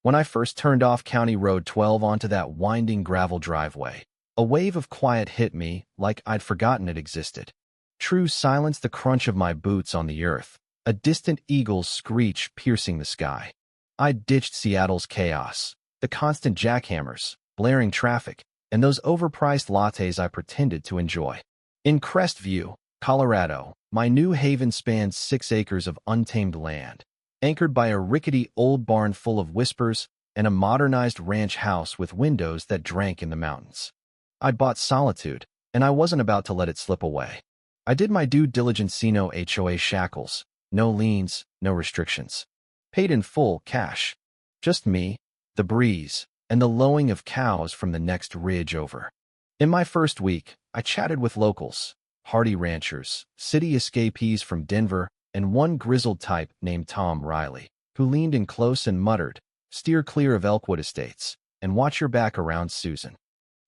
When I first turned off County Road 12 onto that winding gravel driveway, a wave of quiet hit me like I'd forgotten it existed. True silence, the crunch of my boots on the earth, a distant eagle's screech piercing the sky. I'd ditched Seattle's chaos, the constant jackhammers, blaring traffic, and those overpriced lattes I pretended to enjoy. In Crestview, Colorado, my new haven spanned 6 acres of untamed land, anchored by a rickety old barn full of whispers and a modernized ranch house with windows that drank in the mountains. I'd bought solitude, and I wasn't about to let it slip away. I did my due diligence, no HOA shackles, no liens, no restrictions. Paid in full cash. Just me, the breeze, and the lowing of cows from the next ridge over. In my first week, I chatted with locals, hardy ranchers, city escapees from Denver, and one grizzled type named Tom Riley, who leaned in close and muttered, "Steer clear of Elkwood Estates, and watch your back around Susan."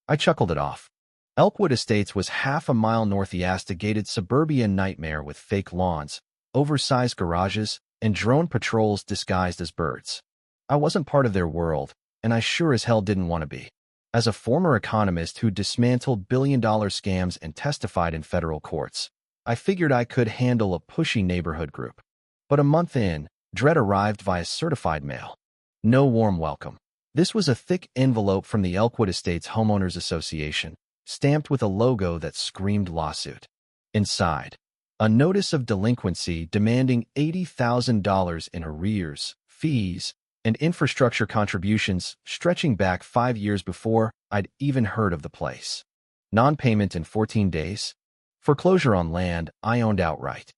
I chuckled it off. Elkwood Estates was half a mile northeast, a gated suburban nightmare with fake lawns, oversized garages, and drone patrols disguised as birds. I wasn't part of their world, and I sure as hell didn't want to be. As a former economist who dismantled billion-dollar scams and testified in federal courts, I figured I could handle a pushy neighborhood group. But a month in, dread arrived via certified mail. No warm welcome. This was a thick envelope from the Elkwood Estates Homeowners Association, stamped with a logo that screamed lawsuit. Inside, a notice of delinquency demanding $80,000 in arrears, fees, and infrastructure contributions stretching back 5 years before I'd even heard of the place. Non-payment in 14 days? Foreclosure on land I owned outright.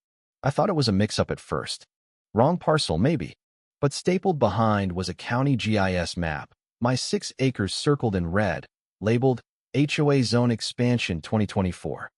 I thought it was a mix-up at first. Wrong parcel, maybe. But stapled behind was a county GIS map, my 6 acres circled in red, labeled HOA Zone Expansion 2024.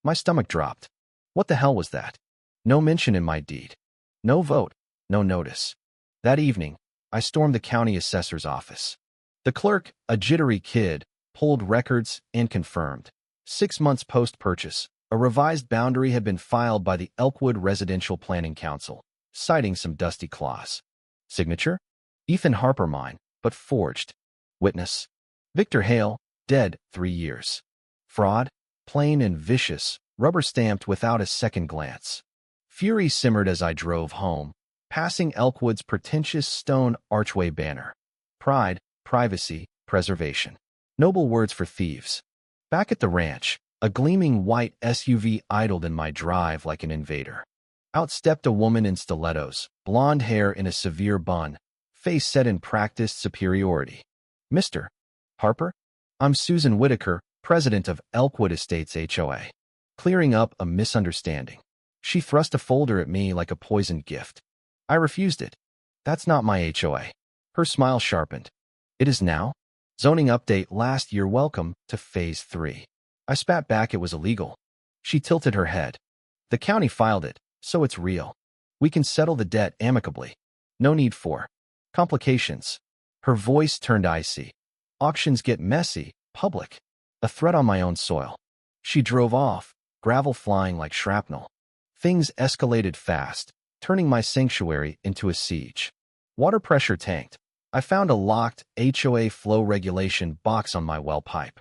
My stomach dropped. What the hell was that? No mention in my deed. No vote. No notice. That evening, I stormed the county assessor's office. The clerk, a jittery kid, pulled records and confirmed. 6 months post-purchase, a revised boundary had been filed by the Elkwood Residential Planning Council, citing some dusty clause. Signature? Ethan Harper, mine, but forged. Witness? Victor Hale, dead 3 years. Fraud? Plain and vicious, rubber-stamped without a second glance. Fury simmered as I drove home, passing Elkwood's pretentious stone archway banner. Pride, privacy, preservation. Noble words for thieves. Back at the ranch, a gleaming white SUV idled in my drive like an invader. Out stepped a woman in stilettos, blonde hair in a severe bun, face set in practiced superiority. "Mr. Harper? I'm Susan Whitaker, president of Elkwood Estates HOA." Clearing up a misunderstanding. She thrust a folder at me like a poisoned gift. I refused it. "That's not my HOA." Her smile sharpened. "It is now? Zoning update last year. Welcome to Phase 3. I spat back it was illegal. She tilted her head. "The county filed it, so it's real. We can settle the debt amicably. No need for complications." Her voice turned icy. "Auctions get messy, public. A threat on my own soil." She drove off, gravel flying like shrapnel. Things escalated fast, turning my sanctuary into a siege. Water pressure tanked. I found a locked HOA flow regulation box on my well pipe.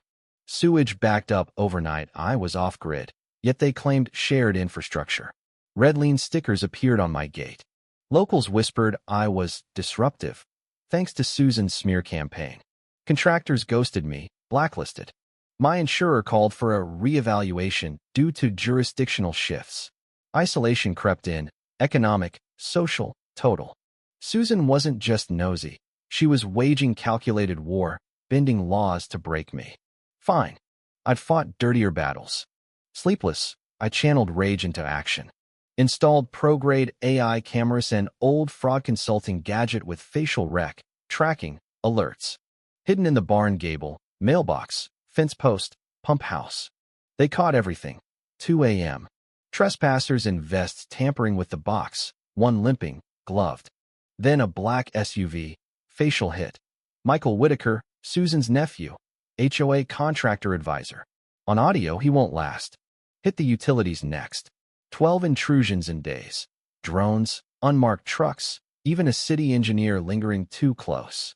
Sewage backed up overnight. I was off-grid, yet they claimed shared infrastructure. Red lean stickers appeared on my gate. Locals whispered I was disruptive, thanks to Susan's smear campaign. Contractors ghosted me, blacklisted. My insurer called for a reevaluation due to jurisdictional shifts. Isolation crept in, economic, social, total. Susan wasn't just nosy. She was waging calculated war, bending laws to break me. Fine. I'd fought dirtier battles. Sleepless, I channeled rage into action. Installed pro-grade AI cameras and old fraud consulting gadget with facial rec, tracking, alerts. Hidden in the barn gable, mailbox, fence post, pump house. They caught everything. 2 a.m. Trespassers in vests tampering with the box, one limping, gloved. Then a black SUV, facial hit. Michael Whitaker, Susan's nephew, HOA contractor advisor. On audio, he won't last. Hit the utilities next. 12 intrusions in days. Drones, unmarked trucks, even a city engineer lingering too close.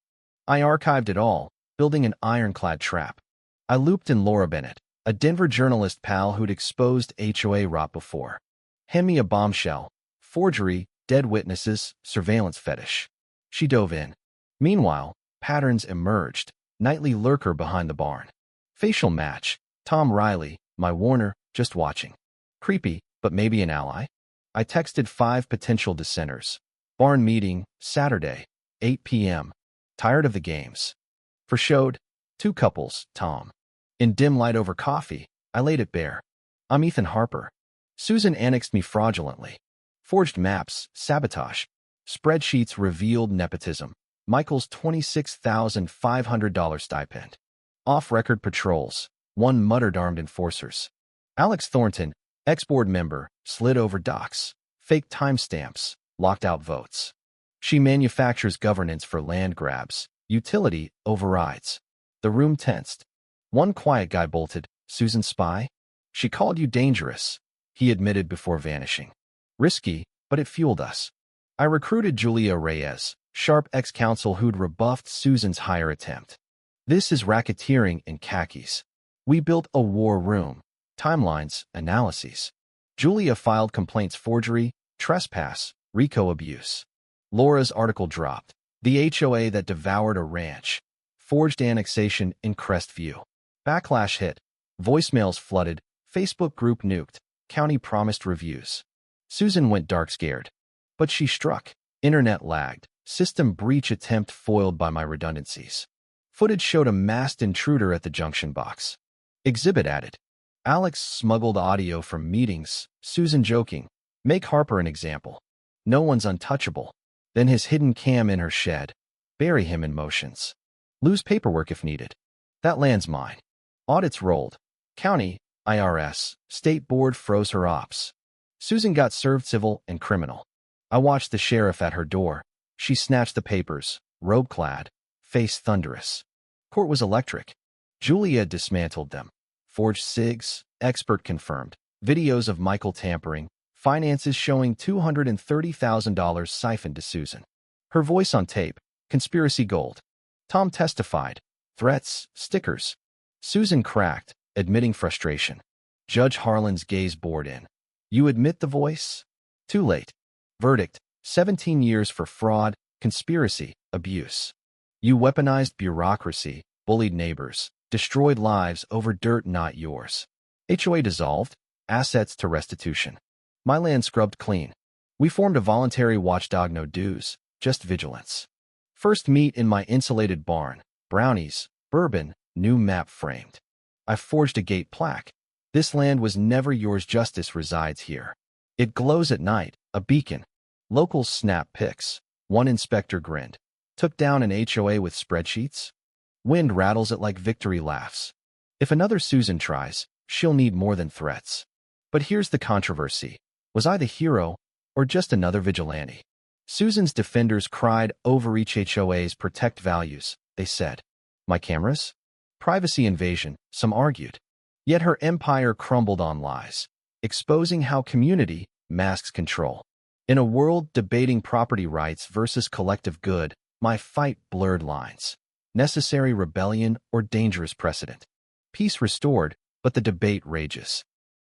I archived it all, building an ironclad trap. I looped in Laura Bennett, a Denver journalist pal who'd exposed HOA rot before. Hand me a bombshell. Forgery, dead witnesses, surveillance fetish. She dove in. Meanwhile, patterns emerged. Nightly lurker behind the barn. Facial match. Tom Riley, my Warner, just watching. Creepy, but maybe an ally? I texted 5 potential dissenters. Barn meeting, Saturday, 8 p.m. Tired of the games. For showed, 2 couples, Tom. In dim light over coffee, I laid it bare. I'm Ethan Harper. Susan annexed me fraudulently. Forged maps, sabotage. Spreadsheets revealed nepotism. Michael's $26,500 stipend. Off-record patrols. 1 muttered armed enforcers. Alex Thornton, ex-board member, slid over docs. Fake timestamps. Locked out votes. She manufactures governance for land grabs. Utility overrides. The room tensed. One quiet guy bolted. Susan spy? She called you dangerous, he admitted before vanishing. Risky, but it fueled us. I recruited Julia Reyes, sharp ex-counsel who'd rebuffed Susan's hire attempt. This is racketeering in khakis. We built a war room. Timelines, analyses. Julia filed complaints forgery, trespass, RICO abuse. Laura's article dropped. The HOA that devoured a ranch. Forged annexation in Crestview. Backlash hit. Voicemails flooded. Facebook group nuked. County promised reviews. Susan went dark scared. But she struck. Internet lagged. System breach attempt foiled by my redundancies. Footage showed a masked intruder at the junction box. Exhibit added. Alex smuggled audio from meetings. Susan joking. Make Harper an example. No one's untouchable. Then his hidden cam in her shed. Bury him in motions. Lose paperwork if needed. That land's mine. Audits rolled. County, IRS, State Board froze her ops. Susan got served civil and criminal. I watched the sheriff at her door. She snatched the papers, robe-clad, face thunderous. Court was electric. Julia dismantled them. Forged SIGs, expert confirmed. Videos of Michael tampering. Finances showing $230,000 siphoned to Susan. Her voice on tape. Conspiracy gold. Tom testified. Threats, stickers. Susan cracked, admitting frustration. Judge Harlan's gaze bored in. You admit the voice? Too late. Verdict, 17 years for fraud, conspiracy, abuse. You weaponized bureaucracy, bullied neighbors, destroyed lives over dirt not yours. HOA dissolved, assets to restitution. My land scrubbed clean. We formed a voluntary watchdog, no dues, just vigilance. First meet in my insulated barn, brownies, bourbon, new map framed. I forged a gate plaque. This land was never yours, justice resides here. It glows at night, a beacon. Locals snap pics. One inspector grinned. Took down an HOA with spreadsheets? Wind rattles it like victory laughs. If another Susan tries, she'll need more than threats. But here's the controversy. Was I the hero, or just another vigilante? Susan's defenders cried overreach HOAs protect values, they said. My cameras? Privacy invasion, some argued. Yet her empire crumbled on lies, exposing how community masks control. In a world debating property rights versus collective good, my fight blurred lines. Necessary rebellion or dangerous precedent. Peace restored, but the debate rages.